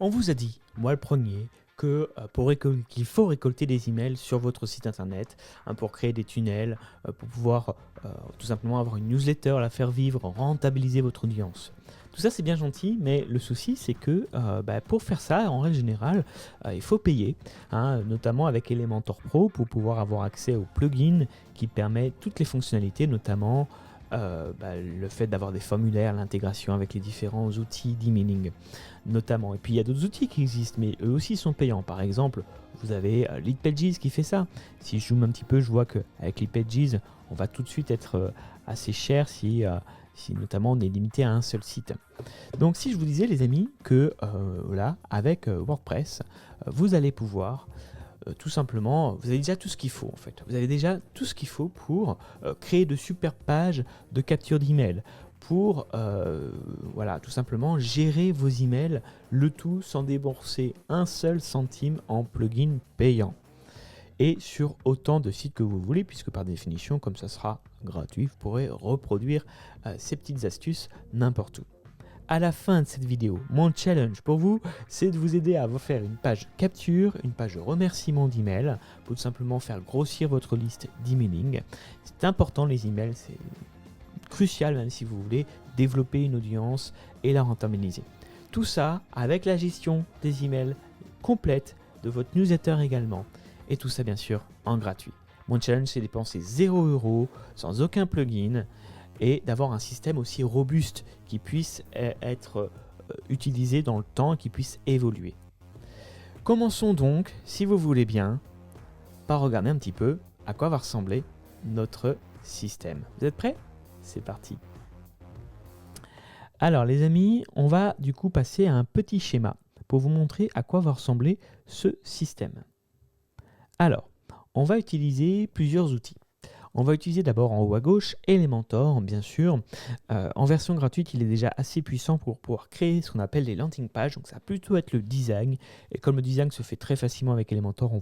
On vous a dit, moi le premier, que qu'il faut récolter des emails sur votre site internet pour créer des tunnels, pour pouvoir tout simplement avoir une newsletter, la faire vivre, rentabiliser votre audience. Tout ça c'est bien gentil, mais le souci c'est que pour faire ça, en règle générale, il faut payer, notamment avec Elementor Pro pour pouvoir avoir accès au plugin qui permet toutes les fonctionnalités, notamment le fait d'avoir des formulaires, l'intégration avec les différents outils d'emailing notamment. Et puis il y a d'autres outils qui existent, mais eux aussi sont payants. Par exemple, vous avez Leadpages qui fait ça. Si je zoome un petit peu, je vois qu'avec Leadpages, on va tout de suite être assez cher si notamment on est limité à un seul site. Donc si je vous disais les amis que voilà, avec WordPress, vous allez pouvoir tout simplement, vous avez déjà tout ce qu'il faut en fait. Vous avez déjà tout ce qu'il faut pour créer de super pages de capture d'email, pour voilà, tout simplement gérer vos emails, le tout sans débourser un seul centime en plugin payant. Et sur autant de sites que vous voulez, puisque par définition, comme ça sera gratuit, vous pourrez reproduire ces petites astuces n'importe où. À la fin de cette vidéo, mon challenge pour vous, c'est de vous aider à vous faire une page capture, une page de remerciement d'email, pour tout simplement faire grossir votre liste d'emailing. C'est important les emails, c'est crucial même si vous voulez développer une audience et la rentabiliser. Tout ça avec la gestion des emails complète de votre newsletter également. Et tout ça bien sûr en gratuit. Mon challenge c'est dépenser 0 € sans aucun plugin et d'avoir un système aussi robuste qui puisse être utilisé dans le temps et qui puisse évoluer. Commençons donc, si vous voulez bien, par regarder un petit peu à quoi va ressembler notre système. Vous êtes prêts ? C'est parti. Alors les amis, on va du coup passer à un petit schéma pour vous montrer à quoi va ressembler ce système. Alors, on va utiliser plusieurs outils. On va utiliser d'abord en haut à gauche Elementor, bien sûr. En version gratuite, il est déjà assez puissant pour pouvoir créer ce qu'on appelle des landing pages. Donc ça va plutôt être le design. Et comme le design se fait très facilement avec Elementor,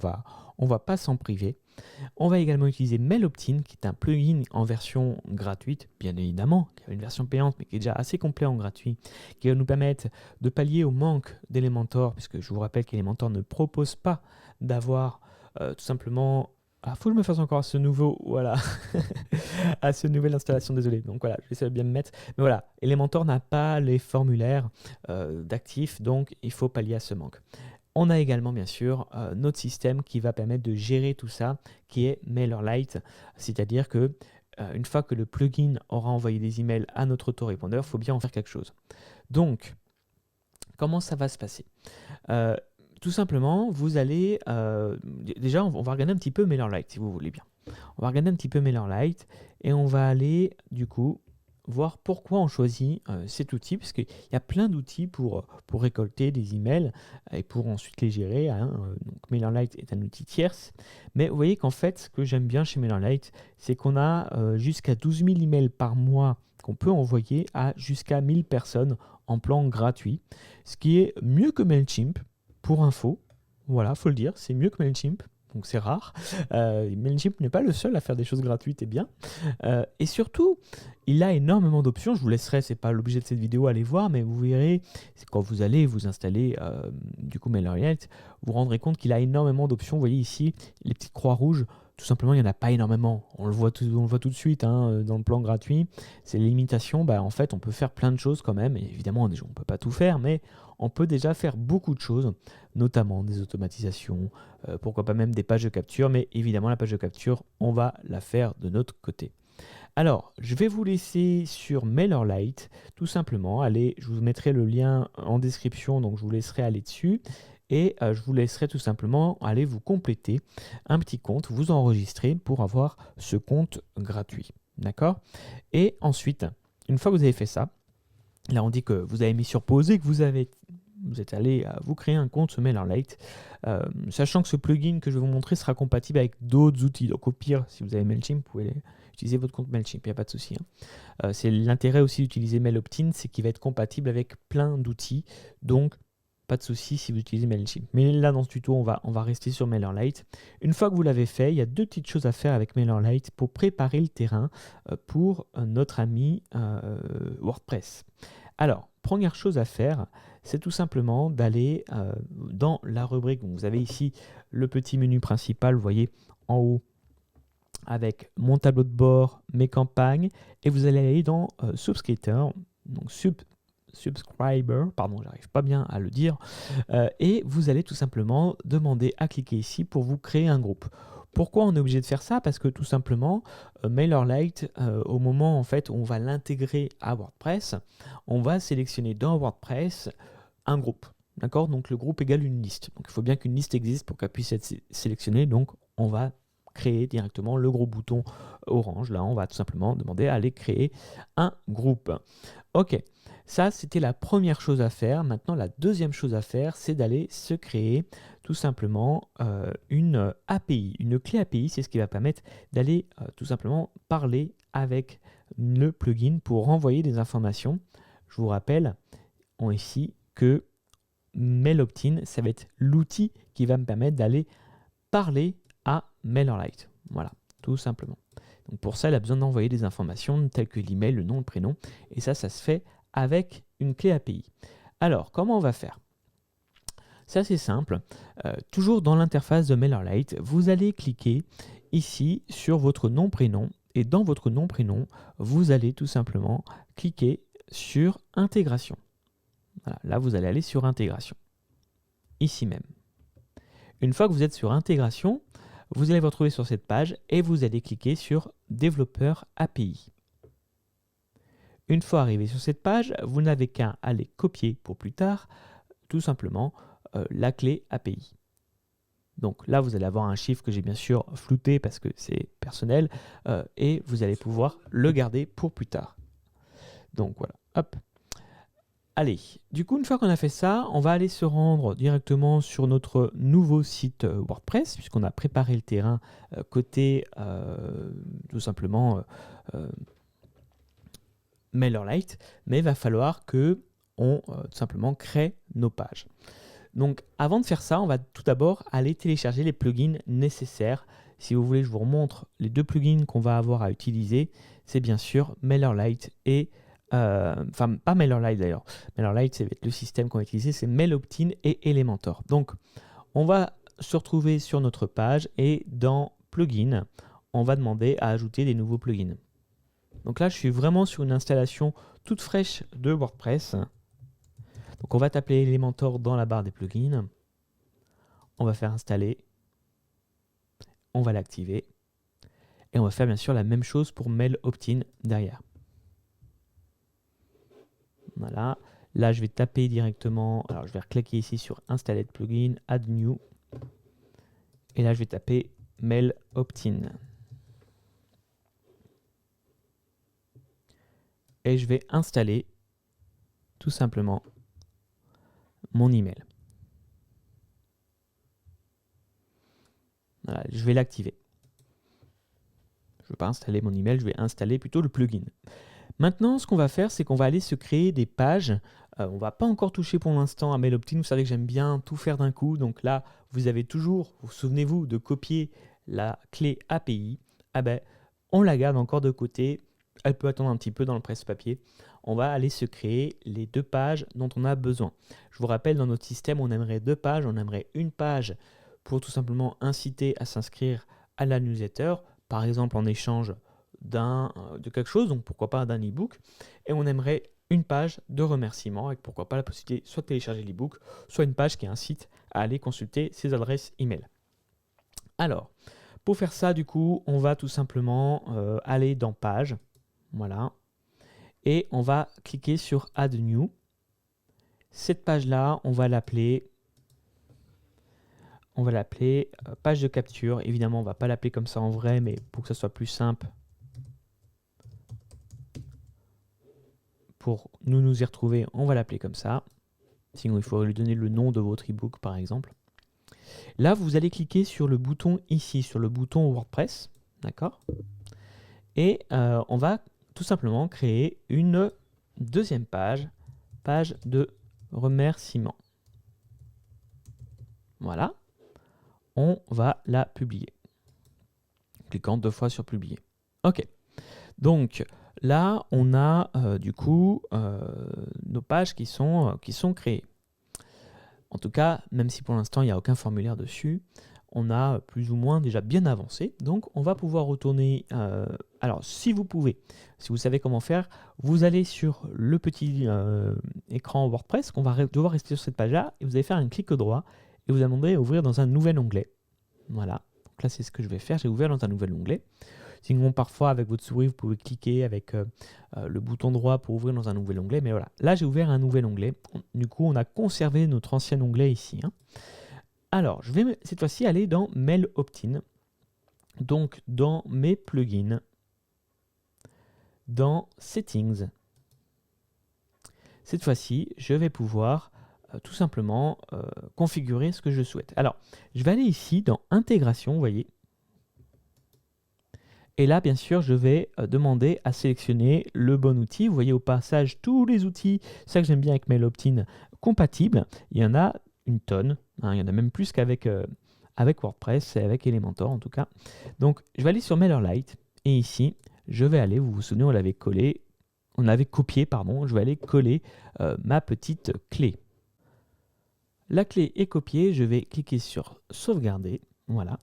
on va pas s'en priver. On va également utiliser MailOptin, qui est un plugin en version gratuite, bien évidemment, qui a une version payante, mais qui est déjà assez complet en gratuit, qui va nous permettre de pallier au manque d'Elementor, puisque je vous rappelle qu'Elementor ne propose pas d'avoir tout simplement... Ah, faut que je me fasse encore à ce nouveau, voilà, à ce nouvelle installation, désolé. Donc voilà, je vais essayer de bien me mettre. Mais voilà, Elementor n'a pas les formulaires d'actifs, donc il faut pallier à ce manque. On a également bien sûr notre système qui va permettre de gérer tout ça, qui est MailerLite, c'est-à-dire que une fois que le plugin aura envoyé des emails à notre autorépondeur, il faut bien en faire quelque chose. Donc, comment ça va se passer ? Tout simplement, vous allez... déjà, on va regarder un petit peu MailerLite, si vous voulez bien. On va regarder un petit peu MailerLite et on va aller, du coup, voir pourquoi on choisit cet outil, parce qu'il y a plein d'outils pour récolter des emails et pour ensuite les gérer. Donc MailerLite est un outil tierce, mais vous voyez qu'en fait, ce que j'aime bien chez MailerLite, c'est qu'on a jusqu'à 12 000 emails par mois qu'on peut envoyer à jusqu'à 1000 personnes en plan gratuit, ce qui est mieux que MailChimp, pour info. Voilà, faut le dire, c'est mieux que MailChimp. Donc c'est rare. MailChimp n'est pas le seul à faire des choses gratuites et bien. Et surtout, il a énormément d'options. Je vous laisserai, c'est pas l'objet de cette vidéo, aller voir, mais vous verrez, quand vous allez vous installer du coup MailerLite, vous vous rendrez compte qu'il a énormément d'options. Vous voyez ici, les petites croix rouges, tout simplement, il n'y en a pas énormément. On le voit tout de suite dans le plan gratuit. C'est les limitations. En fait, on peut faire plein de choses quand même. Et évidemment, déjà, on ne peut pas tout faire, mais on peut déjà faire beaucoup de choses, notamment des automatisations, pourquoi pas même des pages de capture. Mais évidemment, la page de capture, on va la faire de notre côté. Alors, je vais vous laisser sur MailerLite, tout simplement. Allez, je vous mettrai le lien en description, donc je vous laisserai aller dessus. Et je vous laisserai tout simplement aller vous compléter un petit compte, vous enregistrer pour avoir ce compte gratuit. D'accord ? Et ensuite, une fois que vous avez fait ça, là on dit que vous avez mis sur pause et que vous êtes allé vous créer un compte sur MailerLite, sachant que ce plugin que je vais vous montrer sera compatible avec d'autres outils. Donc au pire, si vous avez MailChimp, vous pouvez utiliser votre compte MailChimp, il n'y a pas de souci. C'est l'intérêt aussi d'utiliser MailOptin, c'est qu'il va être compatible avec plein d'outils. Donc pas de souci si vous utilisez MailChimp. Mais là, dans ce tuto, on va rester sur MailerLite. Une fois que vous l'avez fait, il y a deux petites choses à faire avec MailerLite pour préparer le terrain pour notre ami WordPress. Alors, première chose à faire, c'est tout simplement d'aller dans la rubrique. Donc, vous avez ici le petit menu principal, vous voyez en haut, avec mon tableau de bord, mes campagnes, et vous allez aller dans Subscripteur, donc Subscriber, pardon, j'arrive pas bien à le dire, et vous allez tout simplement demander à cliquer ici pour vous créer un groupe. Pourquoi on est obligé de faire ça? Parce que tout simplement, MailerLite, au moment en fait où on va l'intégrer à WordPress, on va sélectionner dans WordPress un groupe. D'accord? Donc le groupe égale une liste. Donc il faut bien qu'une liste existe pour qu'elle puisse être sélectionnée. Donc on va créer directement le gros bouton orange. Là, on va tout simplement demander à aller créer un groupe. Ok, ça c'était la première chose à faire. Maintenant, la deuxième chose à faire, c'est d'aller se créer tout simplement une API. Une clé API, c'est ce qui va permettre d'aller tout simplement parler avec le plugin pour renvoyer des informations. Je vous rappelle ici que MailOptin, ça va être l'outil qui va me permettre d'aller parler à MailerLite. Voilà, tout simplement. Donc pour ça, il a besoin d'envoyer des informations telles que l'email, le nom, le prénom. Et ça se fait avec une clé API. Alors, comment on va faire? C'est assez simple. Toujours dans l'interface de MailerLite, vous allez cliquer ici sur votre nom, prénom. Et dans votre nom, prénom, vous allez tout simplement cliquer sur Intégration. Voilà, là, vous allez aller sur Intégration. Ici même. Une fois que vous êtes sur Intégration, vous allez vous retrouver sur cette page et vous allez cliquer sur Développeur API. Une fois arrivé sur cette page, vous n'avez qu'à aller copier pour plus tard, tout simplement, la clé API. Donc là, vous allez avoir un chiffre que j'ai bien sûr flouté parce que c'est personnel et vous allez pouvoir le garder pour plus tard. Donc voilà, hop. Allez, du coup, une fois qu'on a fait ça, on va aller se rendre directement sur notre nouveau site WordPress, puisqu'on a préparé le terrain côté, tout simplement, MailerLite, mais il va falloir que on tout simplement crée nos pages. Donc, avant de faire ça, on va tout d'abord aller télécharger les plugins nécessaires. Si vous voulez, je vous remontre les deux plugins qu'on va avoir à utiliser. C'est bien sûr MailerLite et enfin, pas MailerLite d'ailleurs. MailerLite, c'est le système qu'on va utiliser, c'est MailOptin et Elementor. Donc, on va se retrouver sur notre page et dans Plugins, on va demander à ajouter des nouveaux plugins. Donc là, je suis vraiment sur une installation toute fraîche de WordPress. Donc, on va taper Elementor dans la barre des plugins. On va faire installer. On va l'activer. Et on va faire bien sûr la même chose pour MailOptin derrière. Voilà. Là, je vais taper directement. Alors, je vais cliquer ici sur Installer plugin, Add New. Et là, je vais taper MailOptin. Et je vais installer tout simplement mon email. Voilà, je vais l'activer. Je ne veux pas installer mon email, je vais installer plutôt le plugin. Maintenant, ce qu'on va faire, c'est qu'on va aller se créer des pages. On ne va pas encore toucher pour l'instant à MailOptin. Vous savez que j'aime bien tout faire d'un coup. Donc là, vous avez toujours, souvenez-vous de copier la clé API. Ah ben, on la garde encore de côté. Elle peut attendre un petit peu dans le presse-papier. On va aller se créer les deux pages dont on a besoin. Je vous rappelle, dans notre système, on aimerait deux pages. On aimerait une page pour tout simplement inciter à s'inscrire à la newsletter, par exemple en échange de quelque chose, donc pourquoi pas d'un e-book, et on aimerait une page de remerciement avec pourquoi pas la possibilité soit de télécharger l'e-book, soit une page qui incite à aller consulter ses adresses email. Alors, pour faire ça, du coup, on va tout simplement aller dans Page, voilà, et on va cliquer sur Add New. Cette page-là, on va l'appeler page de capture. Évidemment, on ne va pas l'appeler comme ça en vrai, mais pour que ça soit plus simple, pour nous y retrouver, on va l'appeler comme ça. Sinon, il faudrait lui donner le nom de votre e-book, par exemple. Là, vous allez cliquer sur le bouton ici, sur le bouton WordPress, d'accord? Et on va tout simplement créer une deuxième page, page de remerciement. Voilà. On va la publier. Cliquant 2 fois sur publier. Ok. Donc là, on a du coup nos pages qui sont créées. En tout cas, même si pour l'instant, il n'y a aucun formulaire dessus, on a plus ou moins déjà bien avancé. Donc, on va pouvoir retourner. Alors, si vous pouvez, si vous savez comment faire, vous allez sur le petit écran WordPress, qu'on va devoir rester sur cette page-là, et vous allez faire un clic droit, et vous allez ouvrir dans un nouvel onglet. Voilà. Donc là, c'est ce que je vais faire. J'ai ouvert dans un nouvel onglet. Sinon, parfois, avec votre souris, vous pouvez cliquer avec le bouton droit pour ouvrir dans un nouvel onglet. Mais voilà, là, j'ai ouvert un nouvel onglet. Du coup, on a conservé notre ancien onglet ici. Alors, je vais cette fois-ci aller dans Mail Opt-in. Donc, dans mes plugins, dans Settings. Cette fois-ci, je vais pouvoir tout simplement configurer ce que je souhaite. Alors, je vais aller ici dans Intégration, vous voyez. Et là, bien sûr, je vais demander à sélectionner le bon outil. Vous voyez au passage tous les outils, c'est ça que j'aime bien avec Mail Opt-in, compatibles. Il y en a une tonne, il y en a même plus qu'avec avec WordPress et avec Elementor en tout cas. Donc, je vais aller sur MailerLite et ici, je vais aller, vous vous souvenez, on l'avait copié, pardon, je vais aller coller ma petite clé. La clé est copiée, je vais cliquer sur sauvegarder, voilà.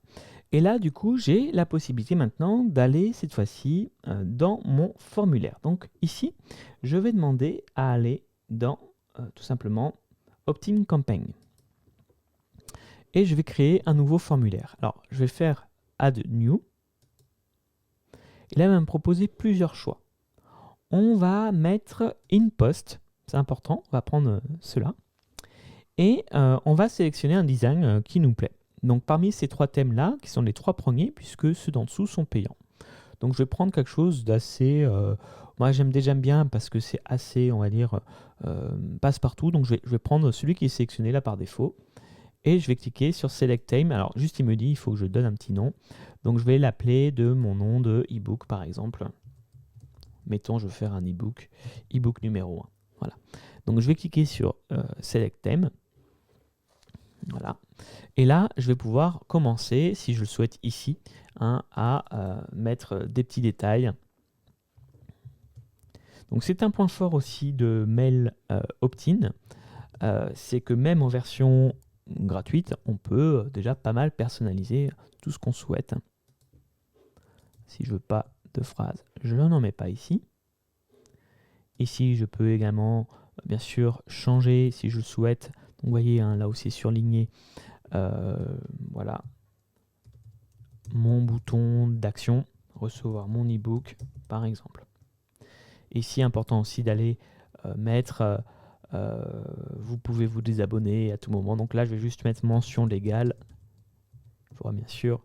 Et là, du coup, j'ai la possibilité maintenant d'aller cette fois-ci dans mon formulaire. Donc ici, je vais demander à aller dans tout simplement Opt-in Campaign. Et je vais créer un nouveau formulaire. Alors, je vais faire Add New. Et là, il va me proposer plusieurs choix. On va mettre In Post, c'est important, on va prendre cela. Et on va sélectionner un design qui nous plaît. Donc parmi ces trois thèmes-là, qui sont les trois premiers, puisque ceux d'en dessous sont payants. Donc je vais prendre quelque chose d'assez... moi j'aime bien parce que c'est assez, on va dire, passe-partout. Donc je vais prendre celui qui est sélectionné là par défaut. Et je vais cliquer sur Select Theme. Alors juste il me dit, il faut que je donne un petit nom. Donc je vais l'appeler de mon nom de e-book par exemple. Mettons, je vais faire un e-book numéro 1. Voilà. Donc je vais cliquer sur Select Theme. Voilà. Et là, je vais pouvoir commencer, si je le souhaite ici, à mettre des petits détails. Donc c'est un point fort aussi de Mail Opt-in, c'est que même en version gratuite, on peut déjà pas mal personnaliser tout ce qu'on souhaite. Si je veux pas de phrase, je n'en mets pas ici. Ici, je peux également, bien sûr, changer si je le souhaite. Donc, vous voyez, là où c'est surligné, voilà, mon bouton d'action, recevoir mon e-book, par exemple. Ici, important aussi d'aller mettre, vous pouvez vous désabonner à tout moment. Donc là, je vais juste mettre mention légale. Il faudra bien sûr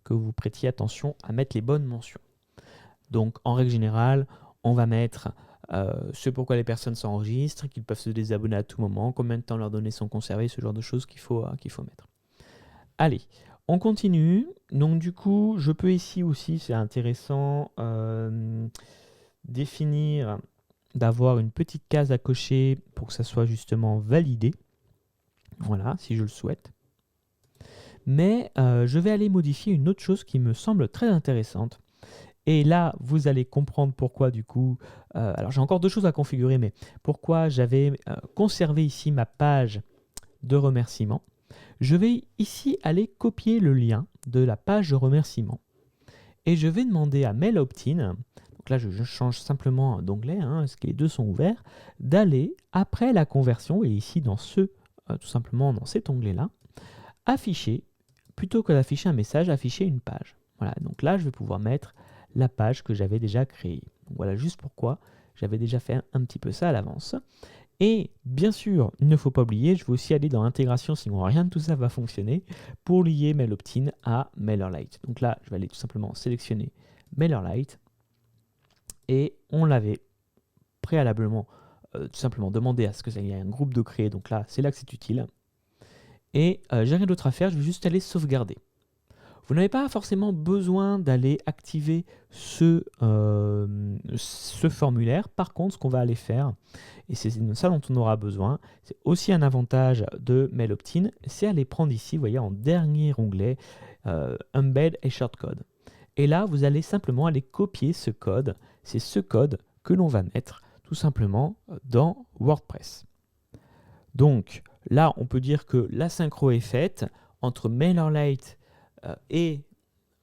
que vous prêtiez attention à mettre les bonnes mentions. Donc, en règle générale, on va mettre ce pourquoi les personnes s'enregistrent, qu'ils peuvent se désabonner à tout moment, combien de temps leurs données sont conservées, ce genre de choses qu'il faut mettre. Allez, on continue. Donc du coup, je peux ici aussi, c'est intéressant, définir, d'avoir une petite case à cocher pour que ça soit justement validé. Voilà, si je le souhaite. Mais je vais aller modifier une autre chose qui me semble très intéressante. Et là, vous allez comprendre pourquoi du coup, alors j'ai encore deux choses à configurer, mais pourquoi j'avais conservé ici ma page de remerciement. Je vais ici aller copier le lien de la page de remerciement et je vais demander à Mail Opt-in, donc là je change simplement d'onglet, parce que les deux sont ouverts, d'aller après la conversion et ici dans tout simplement dans cet onglet-là, afficher, plutôt que d'afficher un message, afficher une page. Voilà, donc là je vais pouvoir mettre la page que j'avais déjà créée. Donc voilà juste pourquoi j'avais déjà fait un petit peu ça à l'avance. Et bien sûr, il ne faut pas oublier, je vais aussi aller dans l'intégration, sinon rien de tout ça va fonctionner, pour lier Mail Opt-in à MailerLite. Donc là, je vais aller tout simplement sélectionner MailerLite et on l'avait préalablement tout simplement demandé à ce qu'il y ait un groupe de créer. Donc là, c'est là que c'est utile. Et j'ai rien d'autre à faire, je vais juste aller sauvegarder. Vous n'avez pas forcément besoin d'aller activer ce formulaire. Par contre, ce qu'on va aller faire, et c'est ça dont on aura besoin, c'est aussi un avantage de Mail Opt-in, c'est aller prendre ici, vous voyez, en dernier onglet, Embed et Shortcode. Et là, vous allez simplement aller copier ce code. c'est ce code que l'on va mettre tout simplement dans WordPress. Donc là, on peut dire que la synchro est faite entre MailerLite et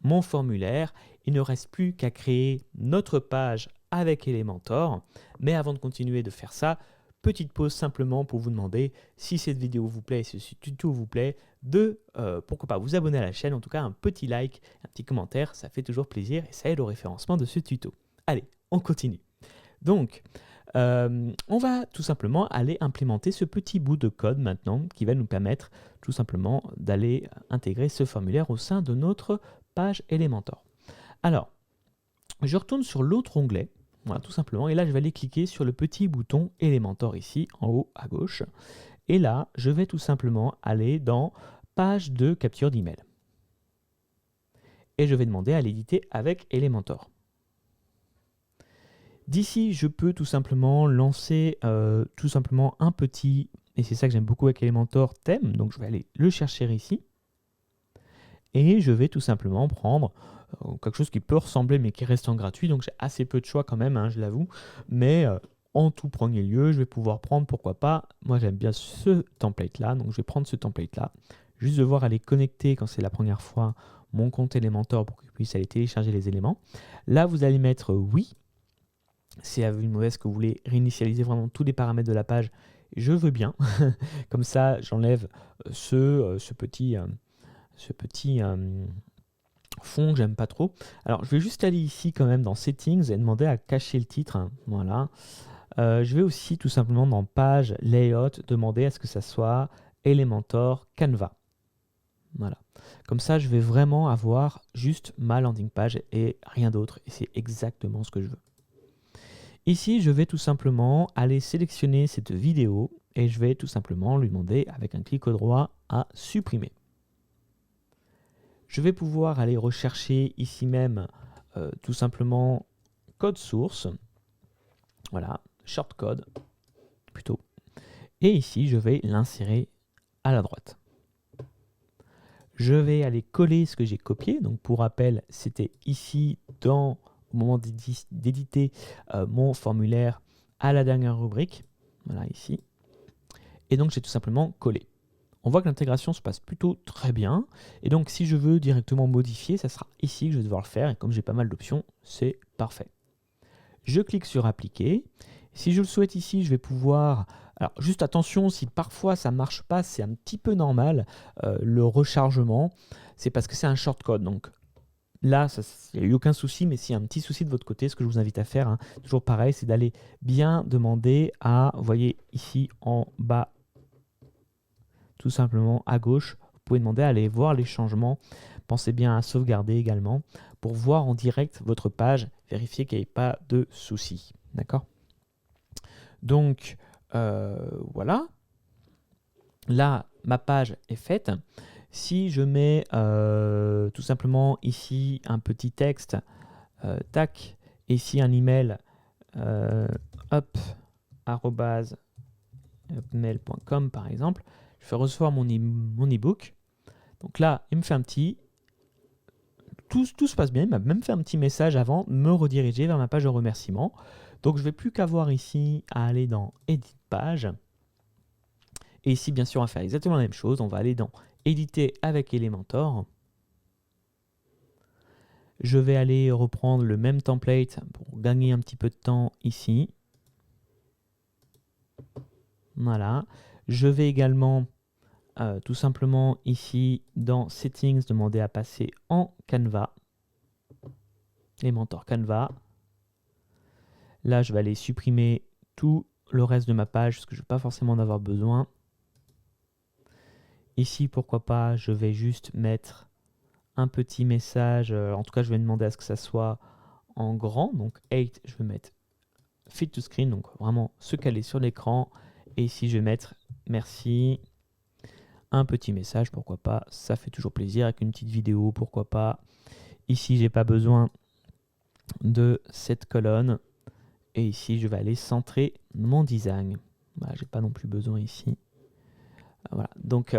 mon formulaire. Il ne reste plus qu'à créer notre page avec Elementor. Mais avant de continuer de faire ça, petite pause simplement pour vous demander si cette vidéo vous plaît, si ce tuto vous plaît, de pourquoi pas vous abonner à la chaîne, en tout cas un petit like, un petit commentaire, ça fait toujours plaisir et ça aide au référencement de ce tuto. Allez, on continue. Donc, on va tout simplement aller implémenter ce petit bout de code maintenant qui va nous permettre tout simplement d'aller intégrer ce formulaire au sein de notre page Elementor. Alors, je retourne sur l'autre onglet, voilà, tout simplement, et là je vais aller cliquer sur le petit bouton Elementor ici, en haut à gauche, et là je vais tout simplement aller dans page de capture d'email. Et je vais demander à l'éditer avec Elementor. D'ici, je peux tout simplement lancer un petit, et c'est ça que j'aime beaucoup avec Elementor, thème. Donc je vais aller le chercher ici. Et je vais tout simplement prendre quelque chose qui peut ressembler mais qui reste en gratuit. Donc j'ai assez peu de choix quand même, hein, je l'avoue. Mais en tout premier lieu, je vais pouvoir prendre, pourquoi pas, moi j'aime bien ce template-là. Donc je vais prendre ce template-là. Juste devoir aller connecter quand c'est la première fois mon compte Elementor pour qu'il puisse aller télécharger les éléments. Là, vous allez mettre oui. C'est à une mauvaise que vous voulez réinitialiser vraiment tous les paramètres de la page, je veux bien. Comme ça, j'enlève ce petit fond que j'aime pas trop. Alors, je vais juste aller ici quand même dans Settings et demander à cacher le titre. Hein. Voilà. Je vais aussi tout simplement dans Page, Layout, demander à ce que ça soit Elementor Canva. Voilà. Comme ça, je vais vraiment avoir juste ma landing page et rien d'autre. Et c'est exactement ce que je veux. Ici, je vais tout simplement aller sélectionner cette vidéo et je vais tout simplement lui demander avec un clic droit à supprimer. Je vais pouvoir aller rechercher ici même tout simplement code source, voilà, shortcode plutôt, et ici je vais l'insérer à la droite. Je vais aller coller ce que j'ai copié, donc pour rappel, c'était ici au moment d'éditer mon formulaire à la dernière rubrique, voilà ici, et donc j'ai tout simplement collé. On voit que l'intégration se passe plutôt très bien, et donc si je veux directement modifier, ça sera ici que je vais devoir le faire, et comme j'ai pas mal d'options, c'est parfait. Je clique sur appliquer, si je le souhaite ici, je vais pouvoir, alors juste attention, si parfois ça ne marche pas, c'est un petit peu normal, le rechargement, c'est parce que c'est un shortcode, donc là, il n'y a eu aucun souci, mais s'il y a un petit souci de votre côté, ce que je vous invite à faire, hein, toujours pareil, c'est d'aller bien demander à, vous voyez ici en bas, tout simplement à gauche, vous pouvez demander à aller voir les changements. Pensez bien à sauvegarder également pour voir en direct votre page, vérifier qu'il n'y ait pas de soucis. D'accord ? Donc, voilà. Là, ma page est faite. Si je mets tout simplement ici un petit texte, tac, ici un email, @mail.com par exemple, je fais recevoir mon e-book. Donc là, il me fait un petit... Tout se passe bien, il m'a même fait un petit message avant de me rediriger vers ma page de remerciement. Donc je ne vais plus qu'avoir ici à aller dans Edit page. Et ici, bien sûr, on va faire exactement la même chose. On va aller dans Éditer avec Elementor. Je vais aller reprendre le même template pour gagner un petit peu de temps ici. Voilà. Je vais également tout simplement ici dans Settings demander à passer en Canva. Elementor Canva. Là, je vais aller supprimer tout le reste de ma page parce que je ne vais pas forcément en avoir besoin. Ici, pourquoi pas, je vais juste mettre un petit message. En tout cas, je vais demander à ce que ça soit en grand. Donc 8, je vais mettre Fit to Screen, donc vraiment se caler sur l'écran. Et ici, je vais mettre merci. Un petit message, pourquoi pas. Ça fait toujours plaisir avec une petite vidéo, pourquoi pas. Ici, j'ai pas besoin de cette colonne. Et ici, je vais aller centrer mon design. Voilà, j'ai pas non plus besoin ici. Voilà, donc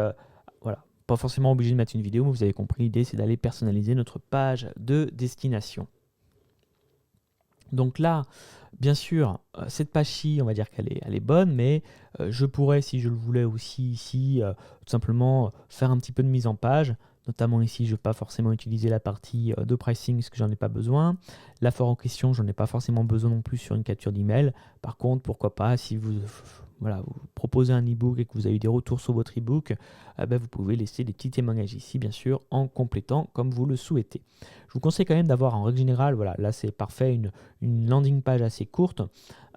voilà, pas forcément obligé de mettre une vidéo, mais vous avez compris, l'idée c'est d'aller personnaliser notre page de destination. Donc là, bien sûr, cette page-ci, on va dire elle est bonne, mais je pourrais, si je le voulais aussi ici, tout simplement faire un petit peu de mise en page. Notamment ici, je ne vais pas forcément utiliser la partie de pricing parce que j'en ai pas besoin. La forme en question, j'en ai pas forcément besoin non plus sur une capture d'email. Par contre, pourquoi pas, si vous, voilà, vous proposez un e-book et que vous avez eu des retours sur votre e-book, vous pouvez laisser des petits témoignages ici, bien sûr, en complétant comme vous le souhaitez. Je vous conseille quand même d'avoir en règle générale, voilà, là c'est parfait, une landing page assez courte.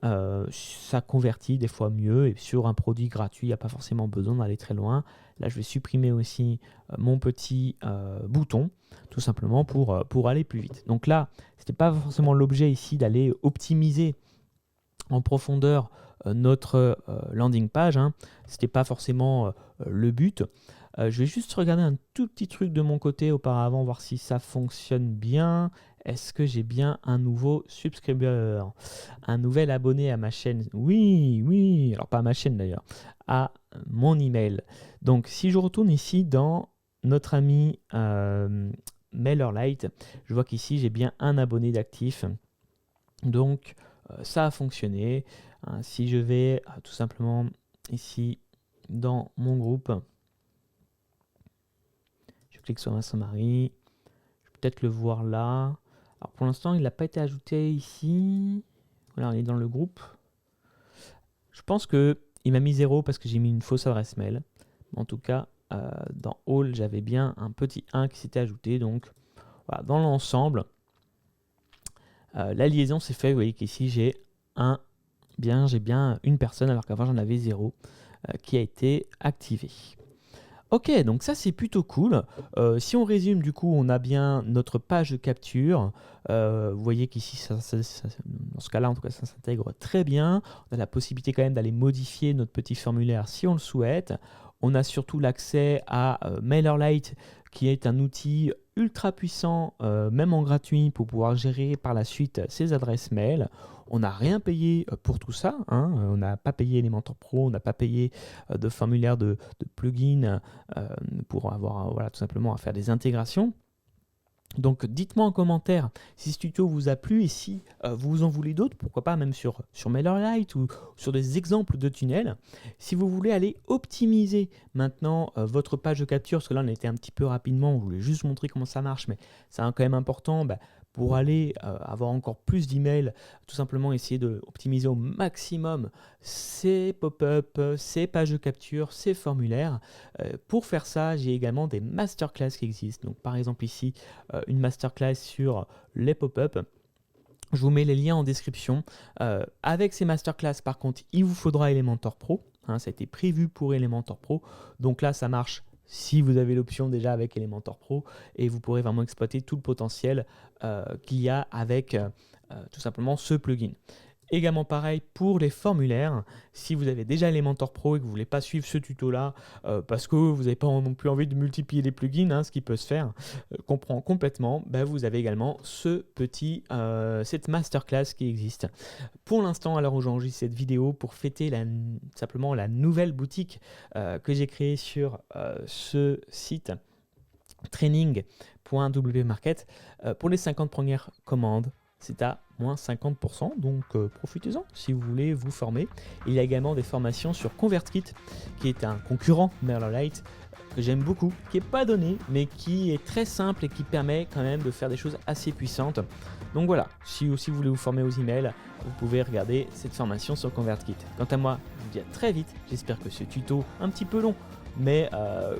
Ça convertit des fois mieux et sur un produit gratuit, il n'y a pas forcément besoin d'aller très loin. Là, je vais supprimer aussi mon petit bouton, tout simplement pour aller plus vite. Donc là, ce n'était pas forcément l'objet ici d'aller optimiser en profondeur notre landing page. Ce n'était pas forcément le but. Je vais juste regarder un tout petit truc de mon côté auparavant, voir si ça fonctionne bien. Est-ce que j'ai bien un nouveau subscriber, un nouvel abonné à ma chaîne? Oui, oui, alors pas à ma chaîne d'ailleurs, à mon email. Donc si je retourne ici dans notre ami MailerLite, je vois qu'ici j'ai bien un abonné d'actif. Donc ça a fonctionné. Si je vais tout simplement ici dans mon groupe, je clique sur Vincent Marie, je vais peut-être le voir là. Alors pour l'instant, il n'a pas été ajouté ici. Voilà, on est dans le groupe. Je pense qu'il m'a mis 0 parce que j'ai mis une fausse adresse mail. En tout cas, dans All, j'avais bien un petit 1 qui s'était ajouté. Donc voilà, dans l'ensemble, la liaison s'est faite. Vous voyez qu'ici, j'ai bien une personne alors qu'avant j'en avais 0 qui a été activée. Ok, donc ça c'est plutôt cool. Si on résume, du coup, on a bien notre page de capture. Vous voyez qu'ici, dans ce cas-là, en tout cas, ça s'intègre très bien. On a la possibilité quand même d'aller modifier notre petit formulaire si on le souhaite. On a surtout l'accès à MailerLite, qui est un outil ultra puissant, même en gratuit, pour pouvoir gérer par la suite ses adresses mail. On n'a rien payé pour tout ça, on n'a pas payé Elementor Pro, on n'a pas payé de formulaire de plugin pour avoir voilà, tout simplement à faire des intégrations. Donc dites-moi en commentaire si ce tuto vous a plu et si vous en voulez d'autres, pourquoi pas même sur MailerLite ou sur des exemples de tunnels. Si vous voulez aller optimiser maintenant votre page de capture, parce que là on était un petit peu rapidement, on voulait juste montrer comment ça marche, mais c'est quand même important pour aller avoir encore plus d'emails, tout simplement essayer d'optimiser au maximum ces pop-up, ces pages de capture, ces formulaires. Pour faire ça, j'ai également des masterclass qui existent. Donc par exemple ici, une masterclass sur les pop-up. Je vous mets les liens en description. Avec ces masterclass, par contre, il vous faudra Elementor Pro. Ça a été prévu pour Elementor Pro. Donc là, ça marche si vous avez l'option déjà avec Elementor Pro et vous pourrez vraiment exploiter tout le potentiel qu'il y a avec tout simplement ce plugin. Également pareil pour les formulaires, si vous avez déjà Elementor Pro et que vous ne voulez pas suivre ce tuto là parce que vous n'avez pas non plus envie de multiplier les plugins, ce qui peut se faire, comprend complètement, vous avez également cette masterclass qui existe. Pour l'instant, à l'heure où j'enregistre cette vidéo, pour fêter simplement la nouvelle boutique que j'ai créée sur ce site training.wmarket, pour les 50 premières commandes, c'est à moins 50%, donc profitez-en si vous voulez vous former. Il y a également des formations sur ConvertKit, qui est un concurrent MailerLite que j'aime beaucoup, qui n'est pas donné, mais qui est très simple et qui permet quand même de faire des choses assez puissantes. Donc voilà, si aussi vous voulez vous former aux emails, vous pouvez regarder cette formation sur ConvertKit. Quant à moi, je vous dis à très vite, j'espère que ce tuto, un petit peu long, mais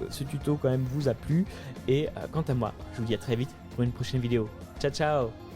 ce tuto quand même vous a plu. Et quant à moi, je vous dis à très vite pour une prochaine vidéo. Ciao ciao.